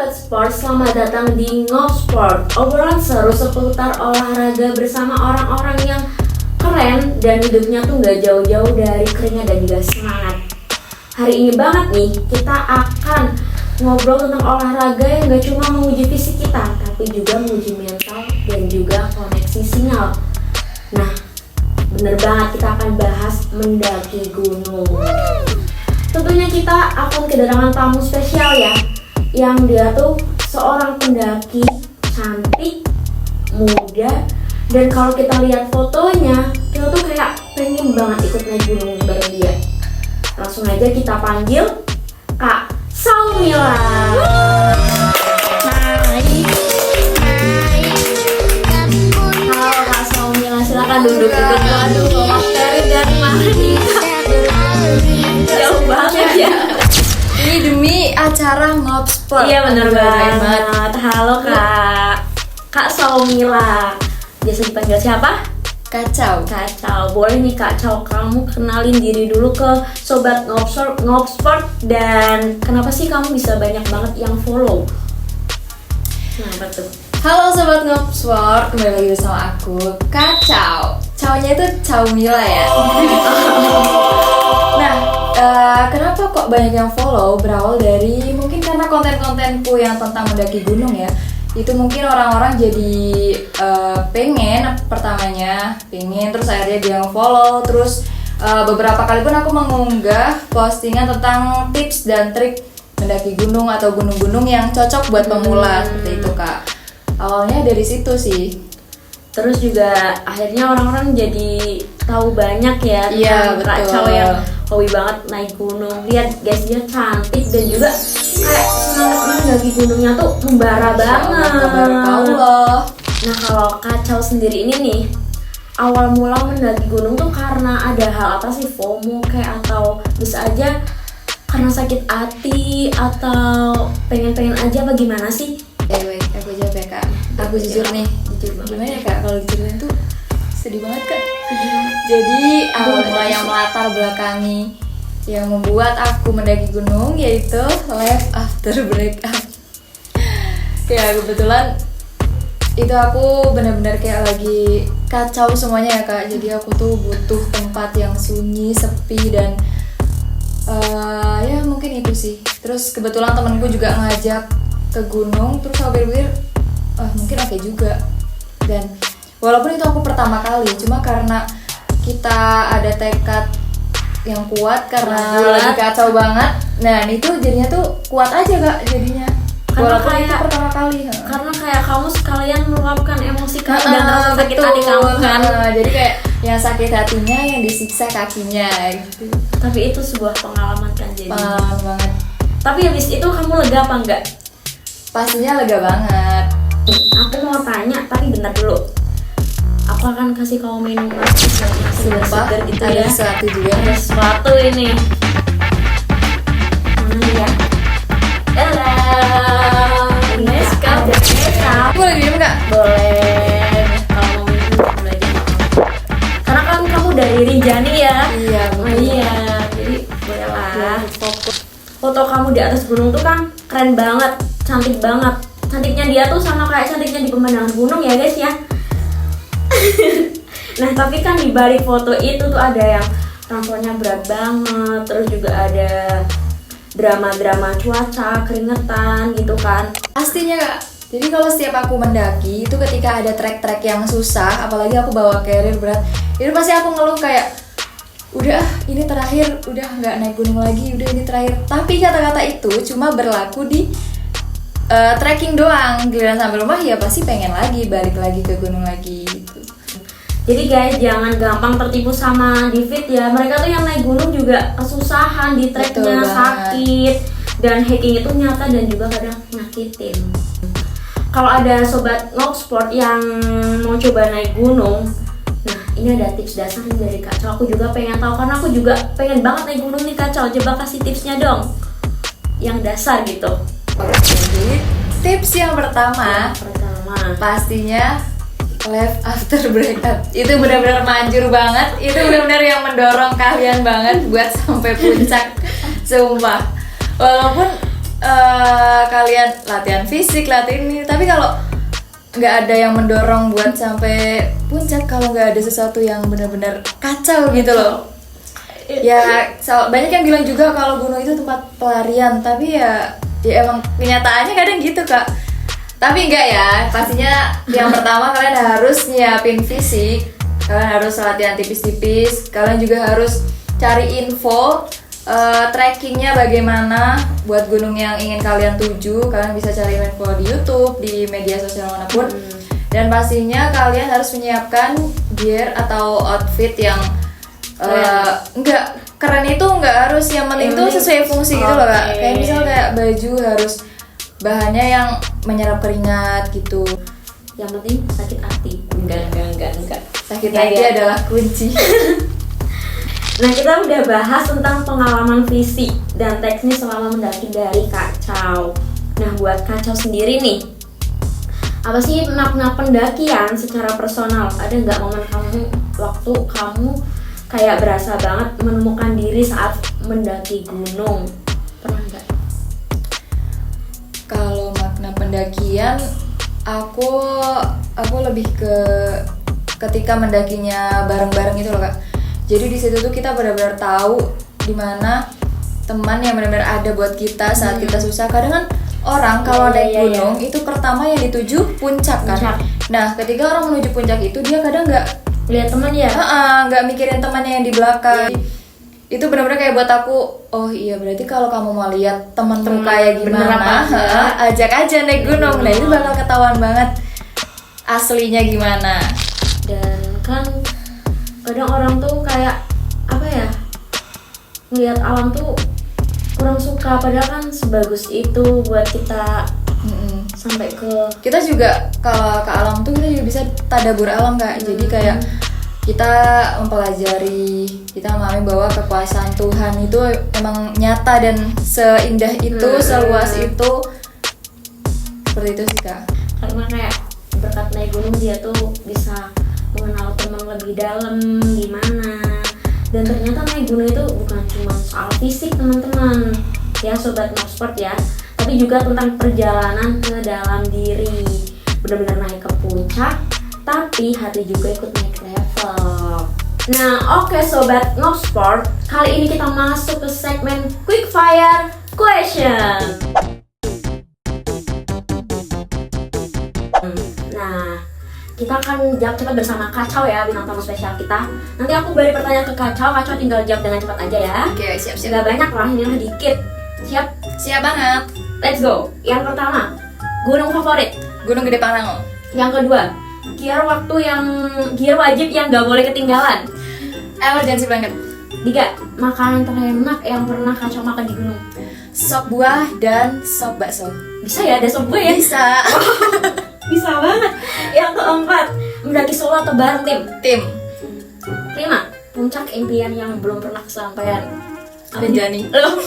Sobat Sport, selamat datang di Ngopsport. Obrolan seru seputar olahraga bersama orang-orang yang keren dan hidupnya tuh gak jauh-jauh dari keringat dan juga semangat. Hari ini banget nih, kita akan ngobrol tentang olahraga yang gak cuma menguji fisik kita, tapi juga menguji mental dan juga koneksi sinyal. Nah, bener banget kita akan bahas mendaki gunung. Tentunya kita akan kedatangan tamu spesial ya, yang dia tuh seorang pendaki cantik, muda, dan kalau kita lihat fotonya, kita tuh kayak pengen banget ikut naik gunung bareng dia. Langsung aja kita panggil Kak Saumila. Halo Kak Saumila, silakan duduk. Aduh, Mas Terry dari mana nih Kak? Jauh banget ya. Ini demi acara Ngopsport. Iya bener banget. Halo Kak Saumila. Biasa dipanggil siapa? Kacau. Boleh nih Kacau, kamu kenalin diri dulu ke Sobat Ngopsport. Dan kenapa sih kamu bisa banyak banget yang follow? Kenapa tuh? Halo Sobat Ngopsport, kembali lagi bersama aku, Kacau. Caunya itu Caumila ya. Nah, kenapa kok banyak yang follow? Berawal dari mungkin karena konten-kontenku yang tentang mendaki gunung ya. Itu mungkin orang-orang jadi pengen terus akhirnya dia follow. Terus beberapa kali pun aku mengunggah postingan tentang tips dan trik mendaki gunung atau gunung-gunung yang cocok buat pemula seperti itu Kak. Awalnya dari situ sih. Terus juga akhirnya orang-orang jadi tahu banyak ya tentang Kacau yang hobi banget naik gunung. Lihat guys, dia cantik dan juga kayak semangat mendaki gunungnya tuh membara banget. Allah. Nah, kalau Kacau sendiri ini nih, awal mula mendaki gunung tuh karena ada hal apa sih? FOMO kayak, atau bisa aja karena sakit hati, atau pengen-pengen aja apa gimana sih? Baik, aku jawab ya Kak. Aku jujur nih, gimana ya Kak, kalau diceritain tuh sedih banget Kak. Jadi awal mula yang melatar belakangi yang membuat aku mendaki gunung yaitu life after breakup. Ya kebetulan itu aku benar-benar kayak lagi kacau semuanya ya Kak. Jadi aku tuh butuh tempat yang sunyi, sepi, dan ya mungkin itu sih. Terus kebetulan temanku juga ngajak ke gunung, terus aku pikir mungkin oke juga. Dan walaupun itu aku pertama kali, cuma karena kita ada tekad yang kuat karena lagi kacau banget. Nah itu jadinya tuh kuat aja Kak jadinya. Walaupun itu pertama kali. Karena kayak kamu sekalian meluapkan emosi kamu dan rasa sakit hati kamu kan. Jadi kayak yang sakit hatinya yang disiksa kakinya gitu. Tapi itu sebuah pengalaman kan jadi. Pengalaman banget. Tapi habis itu kamu lega apa enggak? Pastinya lega banget. Aku mau tanya, tapi bentar dulu. Aku akan kasih kamu minum segar gitu ada ya. sesuatu juga. Ada sesuatu ini. Mana ya? Ini ada kecap. Boleh minum Kak? Boleh. Kalau mau minum boleh minum. Karena kan kamu dari Rinjani ya. Iya, betul. Iya. Jadi boleh lah. Foto kamu di atas gunung tuh kan keren banget, cantik banget. Cantiknya dia tuh sama kayak cantiknya di pemandangan gunung ya guys ya. Nah tapi kan di balik foto itu tuh ada yang transportnya berat banget, terus juga ada drama-drama cuaca, keringetan gitu kan. Pastinya Kak. Jadi kalau setiap aku mendaki itu ketika ada trek-trek yang susah, apalagi aku bawa carrier berat, itu pasti aku ngeluh kayak udah ini terakhir, udah nggak naik gunung lagi, udah ini terakhir. Tapi kata-kata itu cuma berlaku di trekking doang. Giliran sampai rumah ya pasti pengen lagi balik lagi ke gunung lagi gitu. Jadi guys, jangan gampang tertipu sama di feed ya. Mereka tuh yang naik gunung juga kesusahan, di treknya sakit, dan hiking itu nyata dan juga kadang nyakitin. Kalau ada sobat Ngopsport yang mau coba naik gunung, nah ini ada tips dasar nih dari Kacau. Aku juga pengen tahu karena aku juga pengen banget naik gunung nih Kacau. Coba kasih tipsnya dong, yang dasar gitu. Jadi tips yang pertama pastinya life after breakup. Itu benar-benar manjur banget. Itu benar-benar yang mendorong kalian banget buat sampai puncak. Sumpah. Walaupun kalian latihan fisik, latihan ini, tapi kalau nggak ada yang mendorong buat sampai puncak, kalau nggak ada sesuatu yang benar-benar kacau gitu loh. Ya banyak yang bilang juga kalau gunung itu tempat pelarian, tapi ya emang kenyataannya kadang gitu kak. Tapi enggak ya, pastinya yang pertama kalian harus nyiapin fisik, kalian harus latihan tipis-tipis, kalian juga harus cari info trackingnya bagaimana buat gunung yang ingin kalian tuju. Kalian bisa cari info di YouTube, di media sosial manapun. Dan pastinya kalian harus menyiapkan gear atau outfit yang enggak keren, itu enggak harus, yang penting tuh sesuai fungsi gitu loh kak. Kayak misal kayak baju harus bahannya yang menyerap keringat gitu. Yang penting sakit hati. Enggak. Sakit hati adalah kunci. Nah, kita udah bahas tentang pengalaman fisik dan teknis selama mendaki dari Kacau. Nah, buat Kacau sendiri nih, apa sih makna pendakian secara personal? Ada nggak momen waktu kamu kayak berasa banget menemukan diri saat mendaki gunung? Pernah nggak? Kalau makna pendakian, aku lebih ke ketika mendakinya bareng-bareng itu loh kak. Jadi di situ tuh kita benar-benar tahu di mana teman yang benar-benar ada buat kita saat kita susah. Kadang kan orang kalau naik gunung itu pertama yang dituju puncak kan. Nah, ketika orang menuju puncak itu dia kadang nggak lihat teman ya, nggak mikirin temannya yang di belakang. Itu benar-benar kayak buat aku, oh iya berarti kalau kamu mau lihat teman-teman kayak gimana, ajak aja naik gunung. Nah itu bakal ketahuan banget aslinya gimana. Dan kan kadang orang tuh kayak apa ya, ngelihat alam tuh kurang suka, padahal kan sebagus itu buat kita sampai ke kita juga kalau ke alam tuh kita juga bisa tadabur alam kak. Jadi kayak kita mempelajari, kita memahami bahwa kekuasaan Tuhan itu emang nyata dan seindah itu, seluas itu. Seperti itu sih kak. Karena kayak berkat naik gunung dia tuh bisa mengenal teman lebih dalam gimana. Dan ternyata naik gunung itu bukan cuma soal fisik teman-teman ya sobat Mosport ya, tapi juga tentang perjalanan ke dalam diri. Benar-benar naik ke puncak, tapi hati juga ikut naik level. Nah oke sobat Mosport, kali ini kita masuk ke segmen Quick Fire Question. Nah, kita akan jawab cepat bersama Kacau ya, bintang tamu spesial kita. Nanti aku beri pertanyaan ke Kacau tinggal jawab dengan cepat aja ya. Oke, siap-siap. Gak banyak lah, ini lah dikit. Siap? Siap banget. Let's go. Yang pertama, gunung favorit. Gunung Gede Pangrango. Yang kedua, gear wajib yang gak boleh ketinggalan. Emergency blanket. Tiga, makanan terenak yang pernah Kacau makan di gunung. Sop buah dan sop bakso. Bisa ya, ada sop gue ya? Bisa. Bisa banget. Yang keempat, mendaki solo atau bareng tim? Tim. 5, puncak impian yang belum pernah kesampaian. Rinjani. Loh,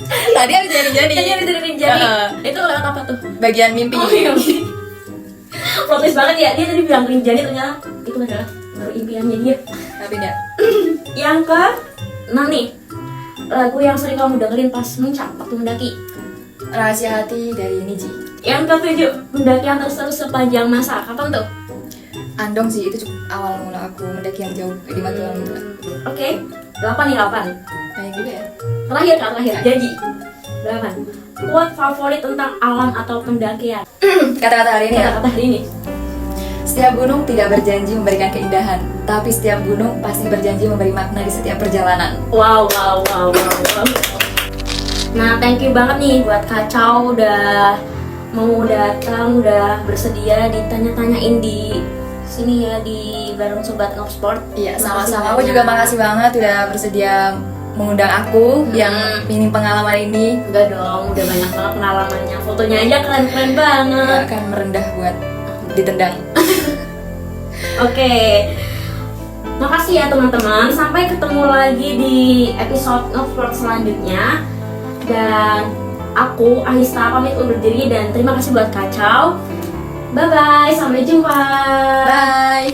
Tadi habis dari Rinjani. tadi ada dari Rinjani. Itu lewat apa tuh? Bagian mimpi. Oh iya. Plot twist banget ya. Dia tadi bilang Rinjani, ternyata itu adalah baru impiannya dia. Tapi enggak. Yang ke 6 nih, lagu yang sering kamu dengerin pas puncak waktu mendaki. Rahasia Hati dari Niji. Yang ke-7, pendakian terseru sepanjang masa. Kapan tuh? Andong sih, itu awal mula aku mendaki yang jauh di Magelang gitu. Oke, 8 nih, 8. Banyak juga ya. Terakhir kak, janji 8. Quote favorit tentang alam atau pendakian. Kata-kata hari ini ya. Kata-kata hari ini. Setiap gunung tidak berjanji memberikan keindahan, tapi setiap gunung pasti berjanji memberi makna di setiap perjalanan. Wow. Nah, thank you banget nih buat Kacau udah mau datang, udah bersedia ditanya-tanyain di sini ya, di bareng Sobat Ngopsport. Iya, sama-sama. Aku juga makasih banget udah bersedia mengundang aku yang minim pengalaman ini. Enggak dong, udah banyak banget pengalamannya. Fotonya aja keren-keren banget. Gak akan merendah buat ditendang. Oke. Makasih ya teman-teman. Sampai ketemu lagi di episode Ngopsport selanjutnya. Dan aku Ahista pamit undur diri dan terima kasih buat Kacau. Bye bye, sampai jumpa. Bye.